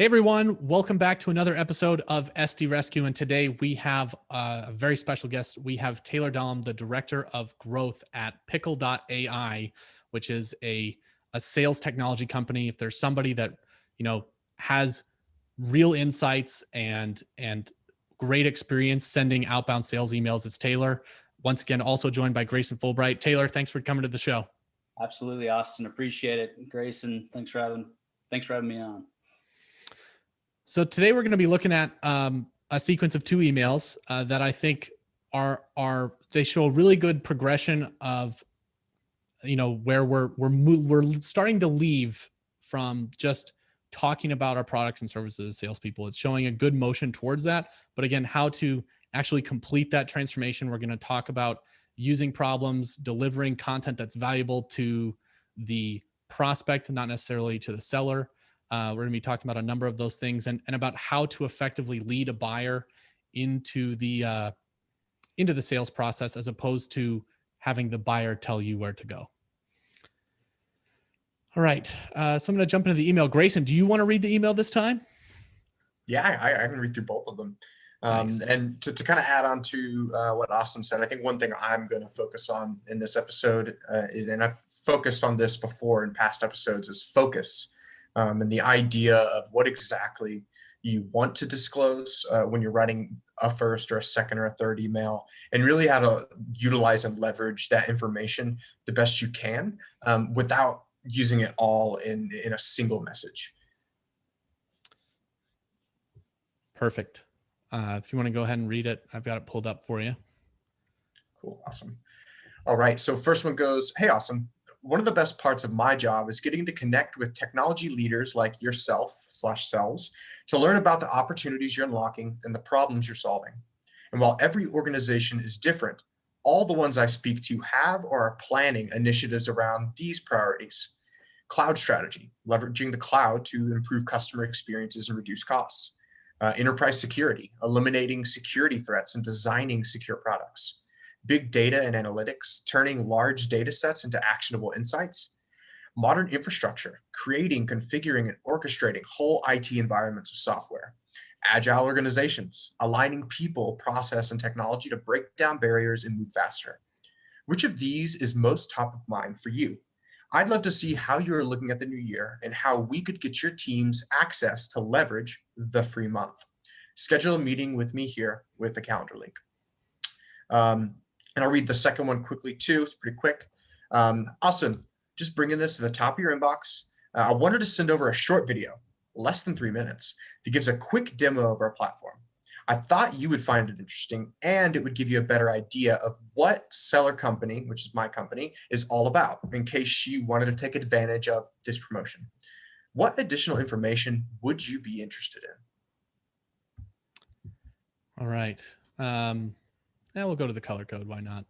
Hey everyone, welcome back to another episode of SDRescue. And today we have a very special guest. We have Taylor Dahlem, the Director of Growth at Pickle.ai, which is a sales technology company. If there's somebody that, has real insights and great experience sending outbound sales emails, it's Taylor. Once again, also joined by Grayson Fulbright. Taylor, thanks for coming to the show. Absolutely, Austin. Appreciate it. Grayson, thanks for having me on. So today we're going to be looking at a sequence of two emails that I think they show a really good progression of, where we're starting to leave from just talking about our products and services as salespeople. It's showing a good motion towards that. But again, how to actually complete that transformation. We're going to talk about using problems, delivering content that's valuable to the prospect, not necessarily to the seller. We're going to be talking about a number of those things and about how to effectively lead a buyer into the sales process as opposed to having the buyer tell you where to go. All right. So I'm going to jump into the email. Grayson, do you want to read the email this time? Yeah, I can read through both of them. Nice. And to kind of add on to what Austin said, I think one thing I'm going to focus on in this episode, and I've focused on this before in past episodes, is focus. And the idea of what exactly you want to disclose when you're writing a first or a second or a third email, and really how to utilize and leverage that information the best you can without using it all in a single message. Perfect. If you want to go ahead and read it, I've got it pulled up for you. Cool. Awesome. All right. So first one goes, hey, awesome. One of the best parts of my job is getting to connect with technology leaders like yourself/selves to learn about the opportunities you're unlocking and the problems you're solving. And while every organization is different, all the ones I speak to have or are planning initiatives around these priorities. Cloud strategy, leveraging the cloud to improve customer experiences and reduce costs. Enterprise security, eliminating security threats and designing secure products. Big data and analytics, turning large data sets into actionable insights. Modern infrastructure, creating, configuring, and orchestrating whole IT environments of software. Agile organizations, aligning people, process, and technology to break down barriers and move faster. Which of these is most top of mind for you? I'd love to see how you're looking at the new year and how we could get your teams access to leverage the free month. Schedule a meeting with me here with a calendar link. And I'll read the second one quickly too. It's pretty quick. Awesome. Just bringing this to the top of your inbox. I wanted to send over a short video, less than 3 minutes, that gives a quick demo of our platform. I thought you would find it interesting and it would give you a better idea of what Seller Company, which is my company, is all about in case you wanted to take advantage of this promotion. What additional information would you be interested in? All right. We'll go to the color code. Why not?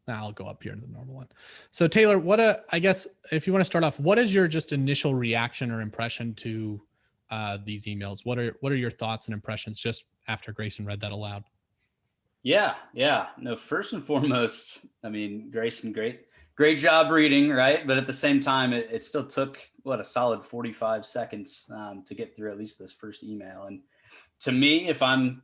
I'll go up here to the normal one. So Taylor, I guess if you want to start off, what is your just initial reaction or impression to these emails? What are your thoughts and impressions just after Grayson read that aloud? Yeah. No, first and foremost, I mean, Grayson, great job reading, right? But at the same time, it still took a solid 45 seconds to get through at least this first email. And to me, if I'm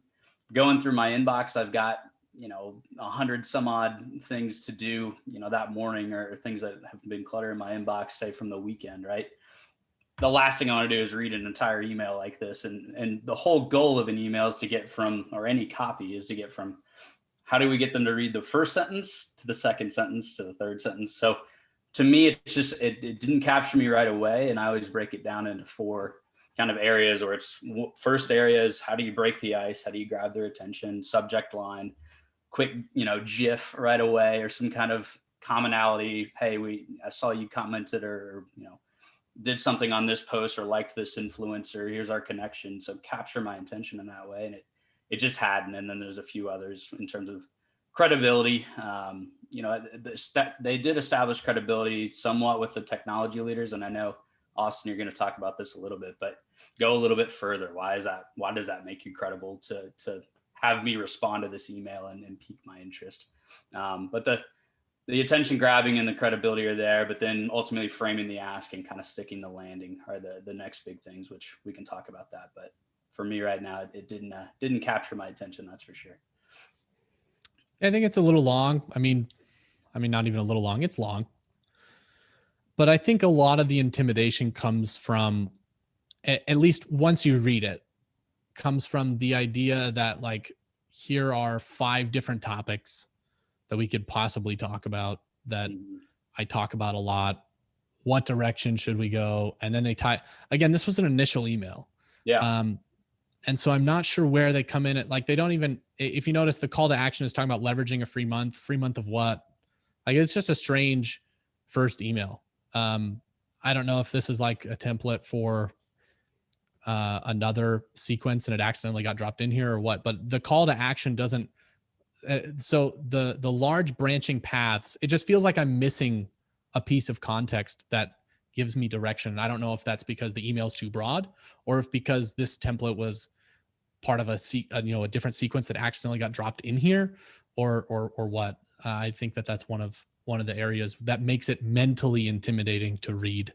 going through my inbox, I've got 100 some odd things to do, that morning, or things that have been cluttering my inbox, say from the weekend, right? The last thing I want to do is read an entire email like this. And the whole goal of an email is to get from, or any copy is to get from, how do we get them to read the first sentence to the second sentence to the third sentence? So to me, it didn't capture me right away. And I always break it down into 4 kind of areas, where it's first area is how do you break the ice? How do you grab their attention? Subject line, quick, GIF right away, or some kind of commonality. Hey, I saw you commented or, did something on this post or liked this influencer. Here's our connection. So capture my attention in that way. And it just hadn't. And then there's a few others in terms of credibility. They did establish credibility somewhat with the technology leaders. And I know, Austin, you're going to talk about this a little bit, but go a little bit further. Why does that make you credible to have me respond to this email and pique my interest? But the attention grabbing and the credibility are there, but then ultimately framing the ask and kind of sticking the landing are the next big things, which we can talk about that. But for me right now, it didn't capture my attention. That's for sure. I think it's a little long. I mean, not even a little long. It's long. But I think a lot of the intimidation comes from, at least once you read it, comes from the idea that like, here are 5 different topics that we could possibly talk about that I talk about a lot. What direction should we go? And then they tie, again, this was an initial email. Yeah. And so I'm not sure where they come in at, like, they don't even, if you notice the call to action is talking about leveraging a free month of what? Like, it's just a strange first email. I don't know if this is like a template for another sequence and it accidentally got dropped in here or what, but the call to action doesn't, so the large branching paths, it just feels like I'm missing a piece of context that gives me direction. I don't know if that's because the email is too broad or if because this template was part of a different sequence that accidentally got dropped in here or what. I think that's one of the areas that makes it mentally intimidating to read.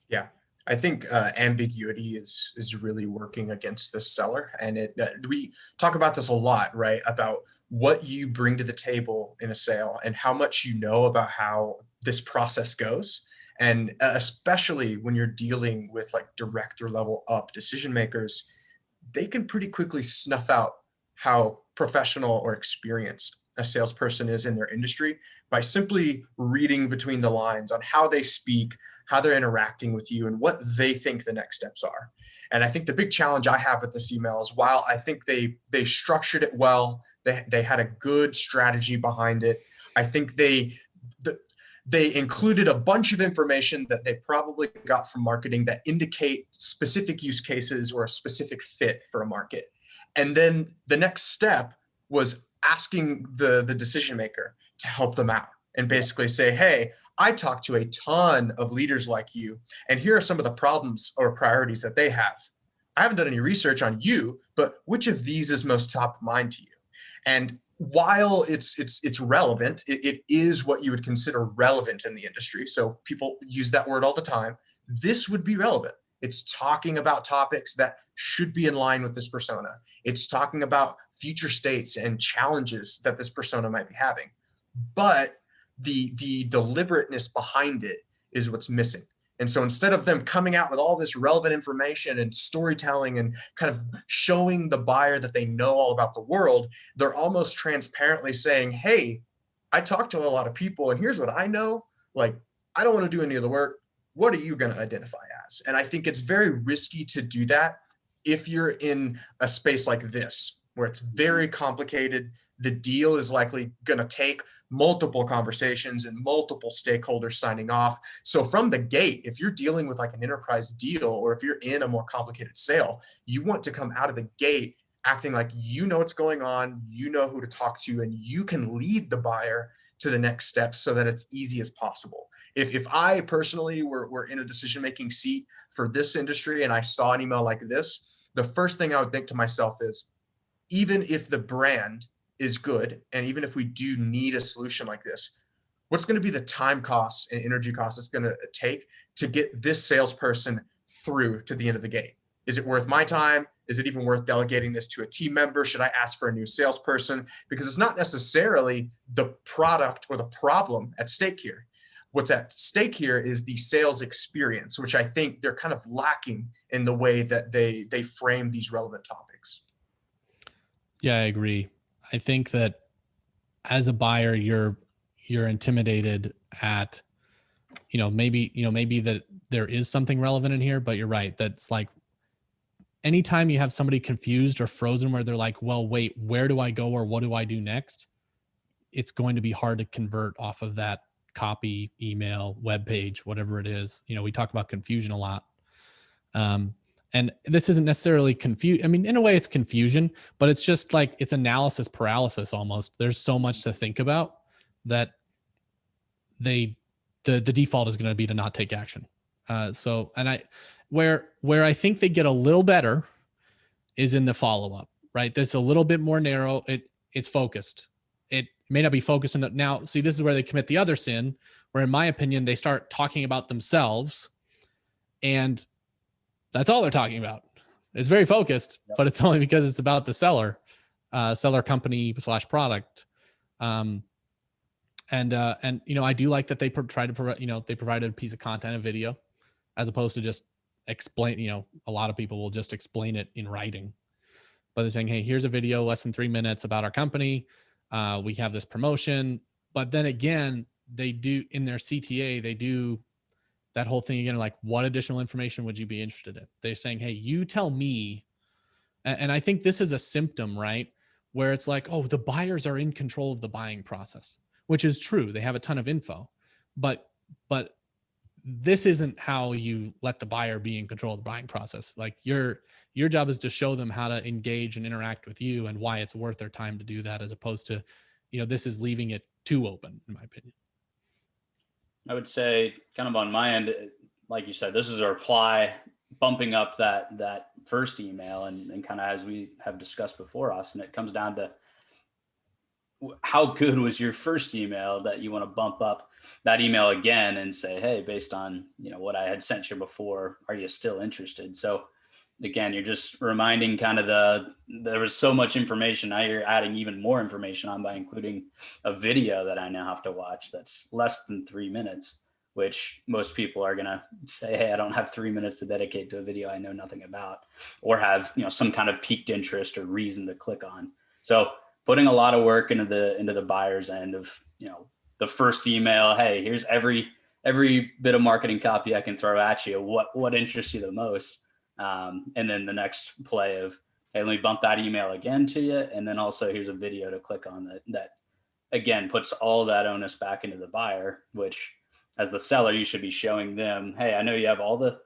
Yeah, I think ambiguity is really working against the seller, and we talk about this a lot, right? About what you bring to the table in a sale and how much you know about how this process goes, and especially when you're dealing with like director level up decision makers, they can pretty quickly snuff out how professional or experienced a salesperson is in their industry by simply reading between the lines on how they speak, how they're interacting with you, and what they think the next steps are. And I think the big challenge I have with this email is, while I think they structured it well, they had a good strategy behind it, I think they included a bunch of information that they probably got from marketing that indicate specific use cases or a specific fit for a market. And then the next step was asking the decision maker to help them out and basically say, hey, I talked to a ton of leaders like you, and here are some of the problems or priorities that they have. I haven't done any research on you, but which of these is most top of mind to you? And while it's relevant, it is what you would consider relevant in the industry. So people use that word all the time. This would be relevant. It's talking about topics that should be in line with this persona. It's talking about future states and challenges that this persona might be having. But the deliberateness behind it is what's missing. And so instead of them coming out with all this relevant information and storytelling and kind of showing the buyer that they know all about the world, they're almost transparently saying, hey, I talked to a lot of people and here's what I know. Like, I don't want to do any of the work. What are you going to identify as? And I think it's very risky to do that if you're in a space like this, where it's very complicated. The deal is likely going to take multiple conversations and multiple stakeholders signing off. So from the gate, if you're dealing with like an enterprise deal, or if you're in a more complicated sale, you want to come out of the gate acting like you know what's going on, you know who to talk to, and you can lead the buyer to the next steps so that it's easy as possible. If I personally were in a decision-making seat for this industry and I saw an email like this, the first thing I would think to myself is, even if the brand is good, and even if we do need a solution like this, what's going to be the time costs and energy costs it's going to take to get this salesperson through to the end of the game? Is it worth my time? Is it even worth delegating this to a team member? Should I ask for a new salesperson? Because it's not necessarily the product or the problem at stake here. What's at stake here is the sales experience, which I think they're kind of lacking in the way that they frame these relevant topics. Yeah, I agree. I think that as a buyer, you're intimidated at, maybe that there is something relevant in here, but you're right. That's like, anytime you have somebody confused or frozen where they're like, well, wait, where do I go or what do I do next? It's going to be hard to convert off of that copy, email, web page, whatever it is. We talk about confusion a lot. And this isn't necessarily confusion. I mean, in a way it's confusion, but it's just like, it's analysis paralysis almost. There's so much to think about that the default is going to be to not take action. Where I think they get a little better is in the follow-up, right? This is a little bit more narrow. It's focused. may not be focused on that. Now, see, this is where they commit the other sin, where in my opinion, they start talking about themselves, and that's all they're talking about. It's very focused, but it's only because it's about the seller company / product. And I do like that they try to provide, they provided a piece of content, a video, as opposed to just explain, a lot of people will just explain it in writing, but they're saying, hey, here's a video, less than 3 minutes about our company. We have this promotion. But then again, they do in their CTA, they do that whole thing again, like, what additional information would you be interested in? They're saying, hey, you tell me. And I think this is a symptom, right? Where it's like, oh, the buyers are in control of the buying process, which is true. They have a ton of info, but this isn't how you let the buyer be in control of the buying process. Like your job is to show them how to engage and interact with you and why it's worth their time to do that, as opposed to, this is leaving it too open, in my opinion. I would say kind of on my end, like you said, this is a reply bumping up that first email, and kind of as we have discussed before, Austin, it comes down to how good was your first email that you want to bump up that email again and say, hey, based on what I had sent you before, are you still interested? So again, you're just reminding kind of there was so much information. Now you're adding even more information on by including a video that I now have to watch that's less than 3 minutes, which most people are going to say, hey, I don't have 3 minutes to dedicate to a video I know nothing about, or have, some kind of piqued interest or reason to click on. So putting a lot of work into the buyer's end of, the first email, hey, here's every bit of marketing copy I can throw at you. What interests you the most? And then the next play of, hey, let me bump that email again to you. And then also here's a video to click on that again, puts all that onus back into the buyer, which as the seller, you should be showing them, hey, I know you have all the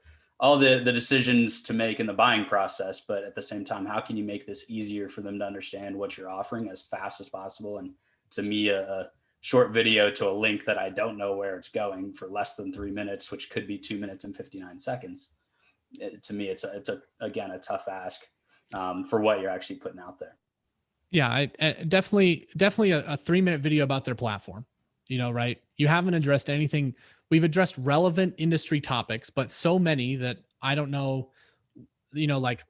decisions to make in the buying process, but at the same time, how can you make this easier for them to understand what you're offering as fast as possible? And to me, a short video to a link that I don't know where it's going for less than 3 minutes, which could be 2 minutes and 59 seconds. To me, it's again, a tough ask for what you're actually putting out there. Yeah, I definitely a 3-minute video about their platform, right? You haven't addressed anything. We've addressed relevant industry topics, but so many that I don't know, like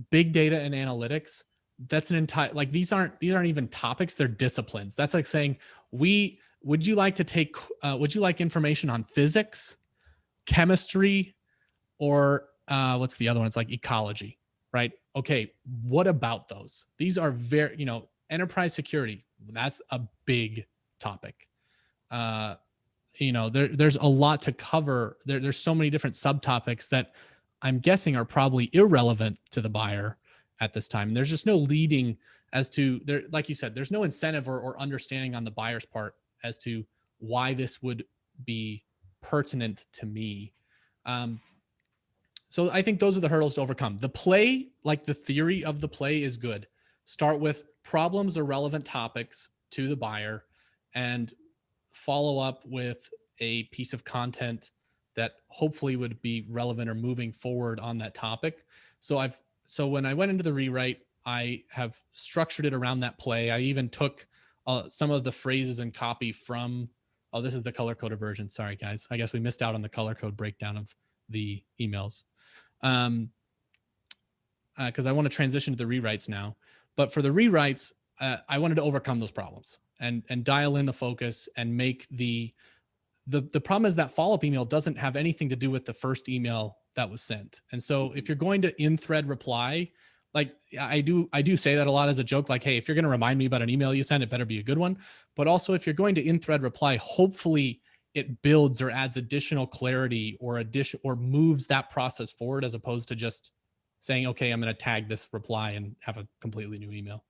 big data and analytics. That's an entire, like, these aren't even topics. They're disciplines. That's like saying, would you like information on physics, chemistry, or what's the other one? It's like ecology, right? Okay. What about those? These are very, enterprise security. That's a big topic. There's a lot to cover. There's so many different subtopics that I'm guessing are probably irrelevant to the buyer at this time. There's just no leading as to there, like you said, there's no incentive or understanding on the buyer's part as to why this would be pertinent to me. So I think those are the hurdles to overcome. The play, like the theory of the play, is good. Start with problems or relevant topics to the buyer, and follow up with a piece of content that hopefully would be relevant or moving forward on that topic. So when I went into the rewrite, I have structured it around that play. I even took some of the phrases and copy from, this is the color coded version. Sorry, guys. I guess we missed out on the color code breakdown of the emails. Because I want to transition to the rewrites now. But for the rewrites, I wanted to overcome those problems and dial in the focus and make the problem is that follow-up email doesn't have anything to do with the first email that was sent. And so if you're going to in-thread reply, like I do say that a lot as a joke, like, hey, if you're going to remind me about an email you sent, it better be a good one. But also if you're going to in-thread reply, hopefully it builds or adds additional clarity or moves that process forward, as opposed to just saying, okay, I'm going to tag this reply and have a completely new email.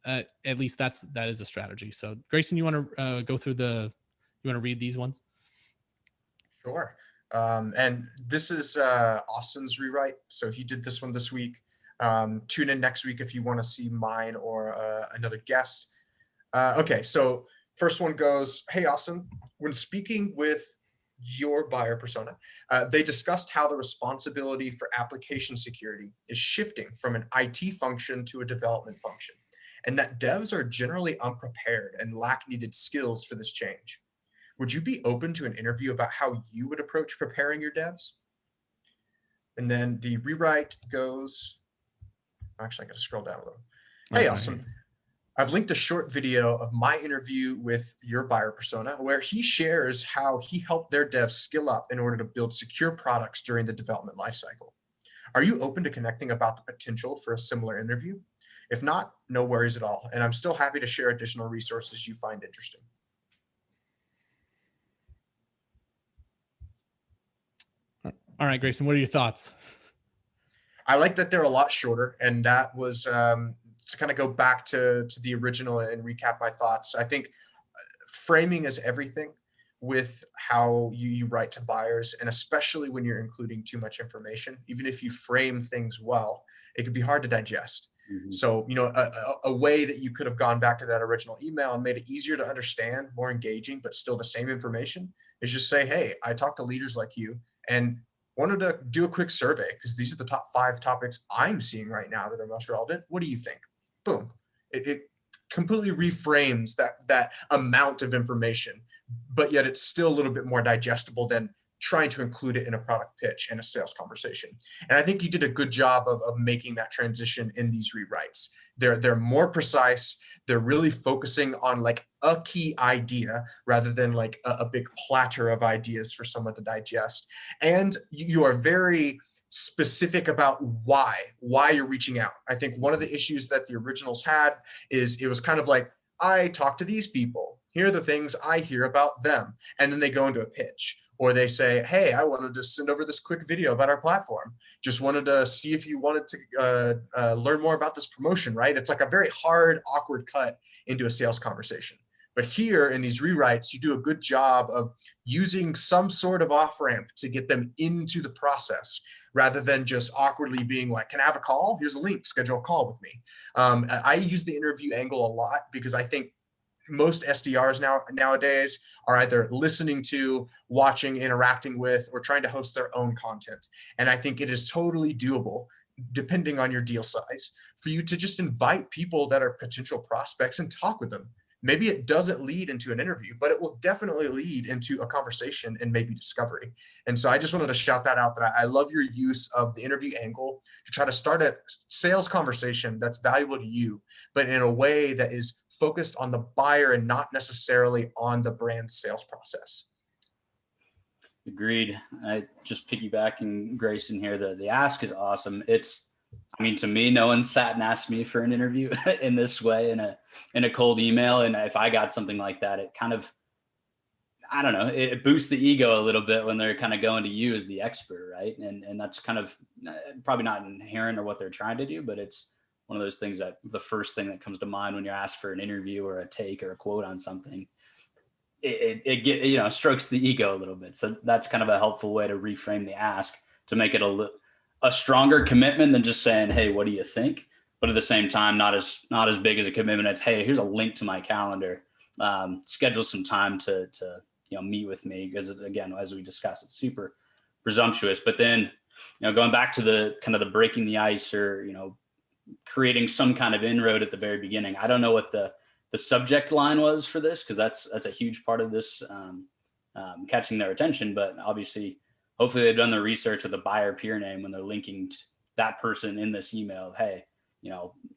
At least that is a strategy. So Grayson, you want to go through you want to read these ones? Sure. And this is Austin's rewrite. So he did this one this week. Tune in next week if you want to see mine or another guest. Okay, so first one goes, hey, Austin, when speaking with your buyer persona, they discussed how the responsibility for application security is shifting from an IT function to a development function. and that devs are generally unprepared and lack needed skills for this change. Would you be open to an interview about how you would approach preparing your devs? And then the rewrite goes, actually, I got to scroll down a little. Hey, awesome. I've linked a short video of my interview with your buyer persona where he shares how he helped their devs skill up in order to build secure products during the development lifecycle. Are you open to connecting about the potential for a similar interview? If not, no worries at all. And I'm still happy to share additional resources you find interesting. All right, Grayson, what are your thoughts? I like that they're a lot shorter, and that was to kind of go back to the original and recap my thoughts. I think framing is everything with how you write to buyers, and especially when you're including too much information. Even if you frame things well, it could be hard to digest. Mhm. So, a way that you could have gone back to that original email and made it easier to understand, more engaging, but still the same information is just say, hey, I talked to leaders like you and wanted to do a quick survey because these are the top 5 topics I'm seeing right now that are most relevant. What do you think? Boom. It completely reframes that amount of information, but yet it's still a little bit more digestible than trying to include it in a product pitch and a sales conversation. And I think you did a good job of making that transition in these rewrites. They're more precise. They're really focusing on like a key idea rather than like a big platter of ideas for someone to digest. And you are very specific about why you're reaching out. I think one of the issues that the originals had is it was kind of like, I talk to these people. Here are the things I hear about them. And then they go into a pitch. Or they say, hey, I wanted to send over this quick video about our platform. Just wanted to see if you wanted to learn more about this promotion, right? It's like a very hard, awkward cut into a sales conversation. But here in these rewrites, you do a good job of using some sort of off-ramp to get them into the process rather than just awkwardly being like, can I have a call? Here's a link, schedule a call with me. I use the interview angle a lot because I think most SDRs nowadays are either listening to, watching, interacting with, or trying to host their own content. And I think it is totally doable, depending on your deal size, for you to just invite people that are potential prospects and talk with them. Maybe it doesn't lead into an interview, but it will definitely lead into a conversation and maybe discovery. And so I just wanted to shout that out, that I love your use of the interview angle to try to start a sales conversation that's valuable to you, but in a way that is focused on the buyer and not necessarily on the brand sales process. Agreed. I just piggybacking Grayson here. The ask is awesome. To me, no one sat and asked me for an interview in this way in a cold email. And if I got something like that, it kind of, I don't know, it boosts the ego a little bit when they're kind of going to you as the expert, right? And that's kind of probably not inherent or what they're trying to do, but it's one of those things that the first thing that comes to mind when you're asked for an interview or a take or a quote on something, it strokes the ego a little bit. So that's kind of a helpful way to reframe the ask to make it a stronger commitment than just saying, hey, what do you think? But at the same time, not as big as a commitment as, hey, here's a link to my calendar. Schedule some time to meet with me, because again, as we discussed, it's super presumptuous. But then, going back to the kind of the breaking the ice, or creating some kind of inroad at the very beginning. I don't know what the subject line was for this, because that's a huge part of this catching their attention. But obviously, hopefully they've done their research with a buyer peer name when they're linking to that person in this email. Hey,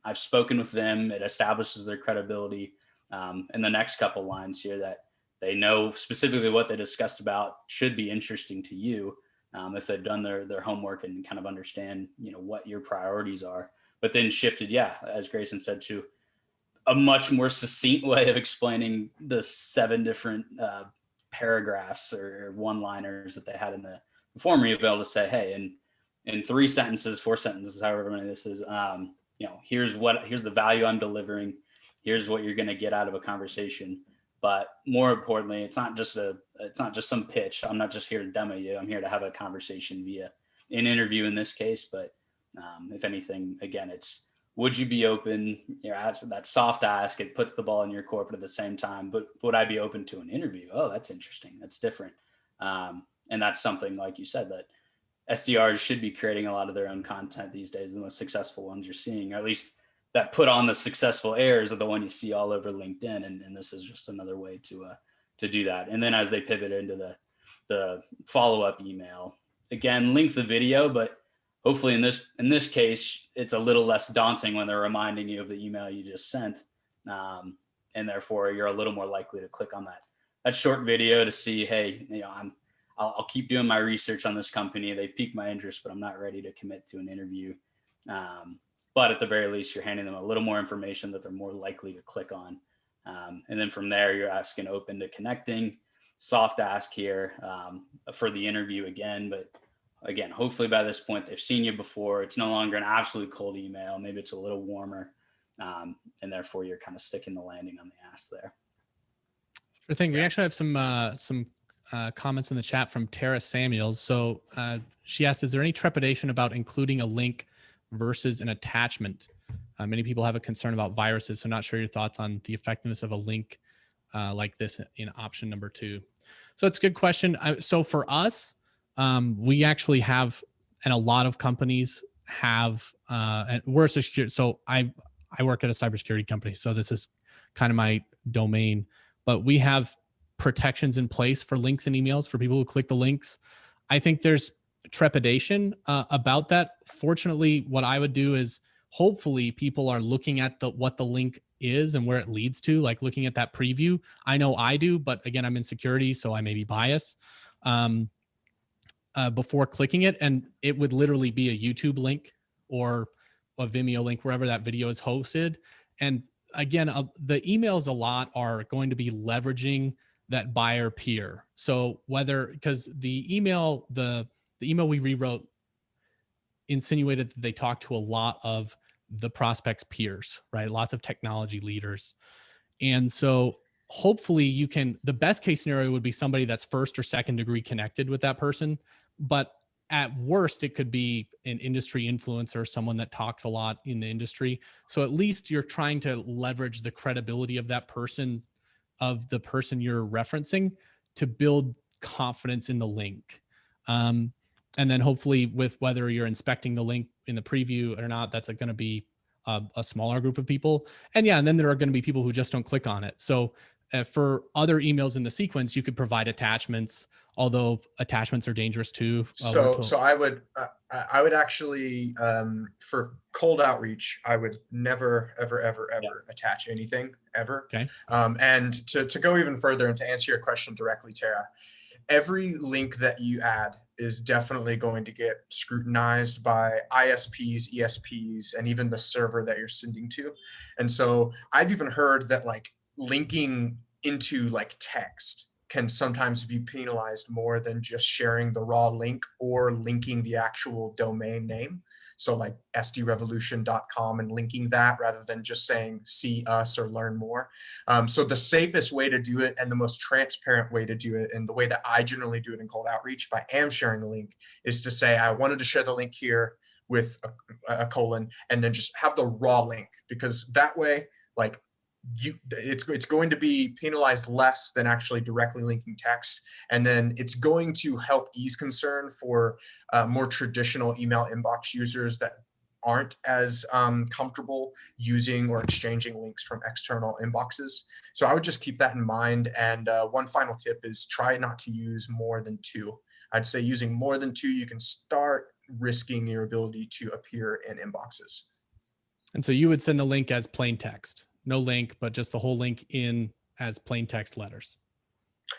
I've spoken with them. It establishes their credibility. And the next couple lines here that they know specifically what they discussed about should be interesting to you, if they've done their homework and kind of understand, what your priorities are. But then shifted, as Grayson said, to a much more succinct way of explaining the 7 different paragraphs or one-liners that they had in the form, where you'll be able to say, hey, in 3 sentences, 4 sentences, however many this is, here's the value I'm delivering. Here's what you're going to get out of a conversation. But more importantly, it's not just some pitch. I'm not just here to demo you. I'm here to have a conversation via an interview in this case. But if anything, again, it's, would you be open? That soft ask, it puts the ball in your court, but at the same time, but would I be open to an interview? Oh, that's interesting. That's different. And that's something, like you said, that SDRs should be creating a lot of their own content these days. The most successful ones you're seeing, or at least that put on the successful errors are the one you see all over LinkedIn. And this is just another way to do that. And then as they pivot into the follow-up email, again, link the video, but hopefully in this case, it's a little less daunting when they're reminding you of the email you just sent. And therefore you're a little more likely to click on that short video to see, hey, I'll keep doing my research on this company. They've piqued my interest, but I'm not ready to commit to an interview. But at the very least, you're handing them a little more information that they're more likely to click on. And then from there, you're asking open to connecting, soft ask here for the interview again. But again, hopefully by this point, they've seen you before. It's no longer an absolute cold email. Maybe it's a little warmer. And therefore, you're kind of sticking the landing on the ask there. Sure thing. We actually have some comments in the chat from Tara Samuels. So she asked, is there any trepidation about including a link versus an attachment? Many people have a concern about viruses, so not sure your thoughts on the effectiveness of a link like this in option number 2. So it's a good question. So for us, we actually have, and a lot of companies have, and we're a security. So I work at a cybersecurity company, so this is kind of my domain, but we have protections in place for links and emails for people who click the links. I think there's trepidation about that. Fortunately, what I would do is hopefully people are looking at what the link is and where it leads to, like looking at that preview. I know I do, but again, I'm in security, so I may be biased before clicking it. And it would literally be a YouTube link or a Vimeo link, wherever that video is hosted. And again, the emails a lot are going to be leveraging that buyer peer. So because the email we rewrote insinuated that they talked to a lot of the prospect's peers, right? Lots of technology leaders. And so hopefully the best case scenario would be somebody that's first or second degree connected with that person. But at worst, it could be an industry influencer, someone that talks a lot in the industry. So at least you're trying to leverage the credibility of that person, of the person you're referencing, to build confidence in the link. And then hopefully with whether you're inspecting the link in the preview or not, that's going to be a smaller group of people. And then there are going to be people who just don't click on it. So for other emails in the sequence, you could provide attachments, although attachments are dangerous too. So I would actually, for cold outreach, I would never, ever attach anything ever. Okay. And to go even further and to answer your question directly, Tara, every link that you add is definitely going to get scrutinized by ISPs, ESPs, and even the server that you're sending to. And so I've even heard that like linking into like text can sometimes be penalized more than just sharing the raw link or linking the actual domain name. So like SDRevolution.com and linking that rather than just saying see us or learn more. So the safest way to do it and the most transparent way to do it, and the way that I generally do it in cold outreach, if I am sharing the link, is to say I wanted to share the link here with a colon, and then just have the raw link, because that way, like, it's going to be penalized less than actually directly linking text, and then it's going to help ease concern for more traditional email inbox users that aren't as comfortable using or exchanging links from external inboxes. So I would just keep that in mind. And one final tip is try not to use more than 2. I'd say using more than 2, you can start risking your ability to appear in inboxes. And so you would send the link as plain text. No link, but just the whole link in as plain text letters.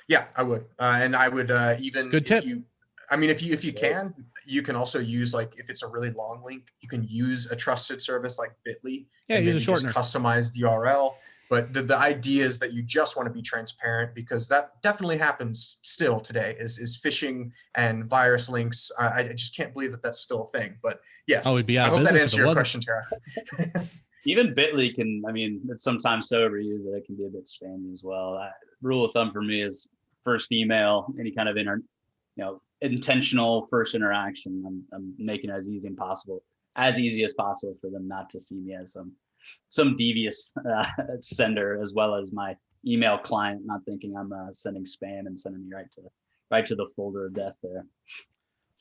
Yeah, I would. And I would even, good tip. If you can, you can also use, like, if it's a really long link, you can use a trusted service like Bitly. Yeah, and use a shortener. Just customize the URL. But the idea is that you just want to be transparent, because that definitely happens still today, is phishing and virus links. I just can't believe that that's still a thing. But yes, we'd be out I of hope that business answers if it your wasn't. question, Tara. Even Bitly can, it's sometimes so overused that it can be a bit spammy as well. Rule of thumb for me is first email, any kind of intentional first interaction, I'm making it as easy as possible for them not to see me as some devious sender, as well as my email client not thinking I'm sending spam and sending me right to the folder of death there.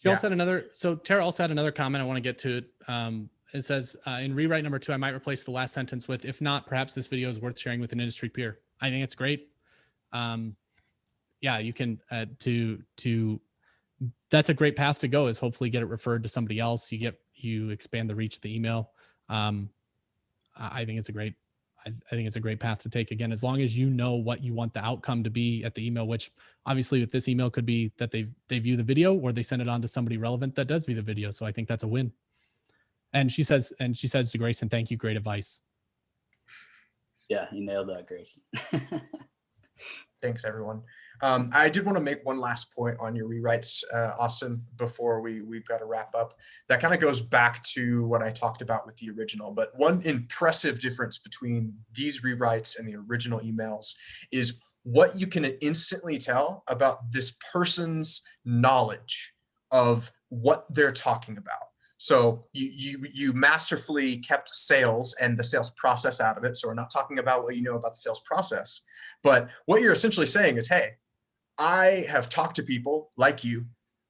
She also had another. So Tara also had another comment I want to get to. it says in rewrite number 2, I might replace the last sentence with, if not, perhaps this video is worth sharing with an industry peer. I think it's great. Yeah, you can that's a great path to go, is hopefully get it referred to somebody else. You expand the reach of the email. I think it's I think it's a great path to take. Again, as long as you know what you want the outcome to be at the email, which obviously with this email could be that they view the video or they send it on to somebody relevant that does view the video. So I think that's a win. And she says to Grayson, thank you. Great advice. Yeah, you nailed that, Grayson. Thanks, everyone. I did want to make one last point on your rewrites, Austin, before we've got to wrap up. That kind of goes back to what I talked about with the original, but one impressive difference between these rewrites and the original emails is what you can instantly tell about this person's knowledge of what they're talking about. So you masterfully kept sales and the sales process out of it. So we're not talking about what you know about the sales process, but what you're essentially saying is, hey, I have talked to people like you.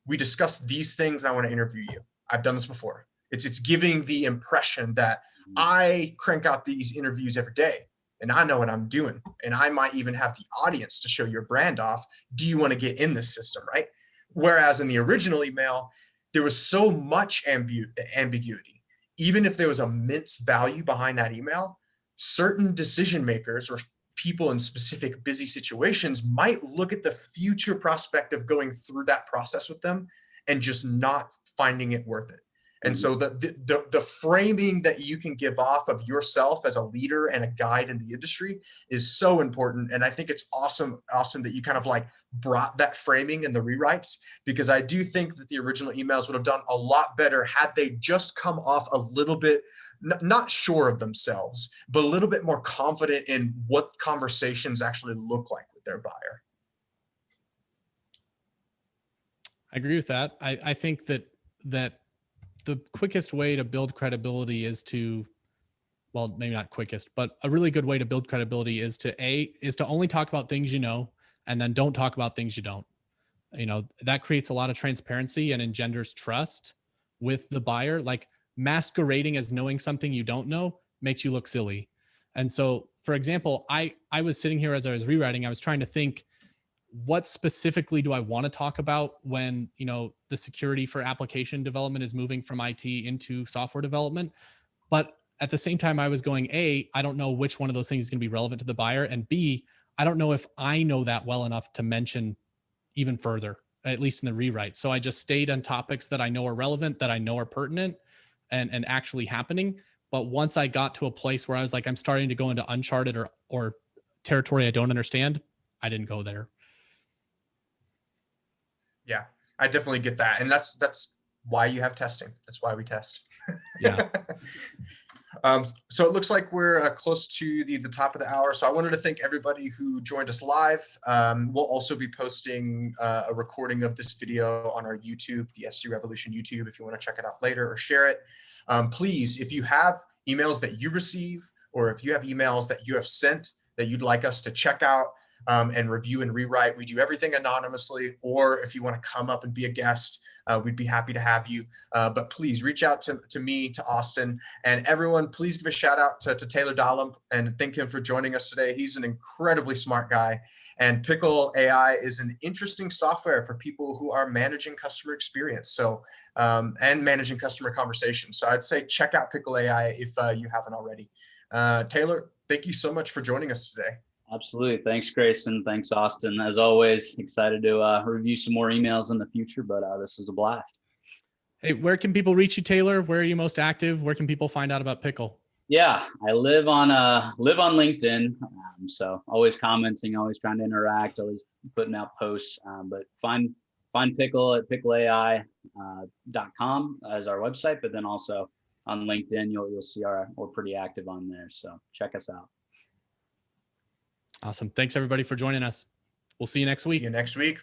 We discussed these things. I want to interview you. I've done this before. It's giving the impression that I crank out these interviews every day and I know what I'm doing. And I might even have the audience to show your brand off. Do you want to get in this system, right? Whereas in the original email, there was so much ambiguity. Even if there was immense value behind that email, certain decision makers or people in specific busy situations might look at the future prospect of going through that process with them and just not finding it worth it. And so the framing that you can give off of yourself as a leader and a guide in the industry is so important. And I think it's awesome that you kind of like brought that framing in the rewrites, because I do think that the original emails would have done a lot better had they just come off a little bit, not sure of themselves, but a little bit more confident in what conversations actually look like with their buyer. I agree with that. I think that the quickest way to build credibility is to, well, maybe not quickest, but a really good way to build credibility is to only talk about things you know, and then don't talk about things you don't. You know, that creates a lot of transparency and engenders trust with the buyer. Like masquerading as knowing something you don't know makes you look silly. And so, for example, I was sitting here as I was rewriting, I was trying to think, what specifically do I want to talk about when, you know, the security for application development is moving from IT into software development? But at the same time, I was going, A, I don't know which one of those things is going to be relevant to the buyer. And B, I don't know if I know that well enough to mention even further, at least in the rewrite. So I just stayed on topics that I know are relevant, that I know are pertinent and actually happening. But once I got to a place where I was like, I'm starting to go into uncharted or territory I don't understand, I didn't go there. Yeah, I definitely get that. And that's why you have testing. That's why we test. Yeah. So it looks like we're close to the top of the hour. So I wanted to thank everybody who joined us live. We'll also be posting a recording of this video on our YouTube, the SD Revolution YouTube, if you want to check it out later or share it. Please, if you have emails that you receive, or if you have emails that you have sent that you'd like us to check out, and review and rewrite. We do everything anonymously, or if you want to come up and be a guest, we'd be happy to have you. But please reach out to me, to Austin, and everyone, please give a shout out to Taylor Dahlem and thank him for joining us today. He's an incredibly smart guy, and Pickle AI is an interesting software for people who are managing customer experience. So, and managing customer conversations. So I'd say check out Pickle AI if you haven't already. Taylor, thank you so much for joining us today. Absolutely. Thanks, Grayson. Thanks, Austin. As always, excited to review some more emails in the future, but this was a blast. Hey, where can people reach you, Taylor? Where are you most active? Where can people find out about Pickle? Yeah, I live on LinkedIn, so always commenting, always trying to interact, always putting out posts. But find Pickle at pickleai.com as our website, but then also on LinkedIn, you'll see we're pretty active on there. So check us out. Awesome. Thanks everybody for joining us. We'll see you next week. See you next week.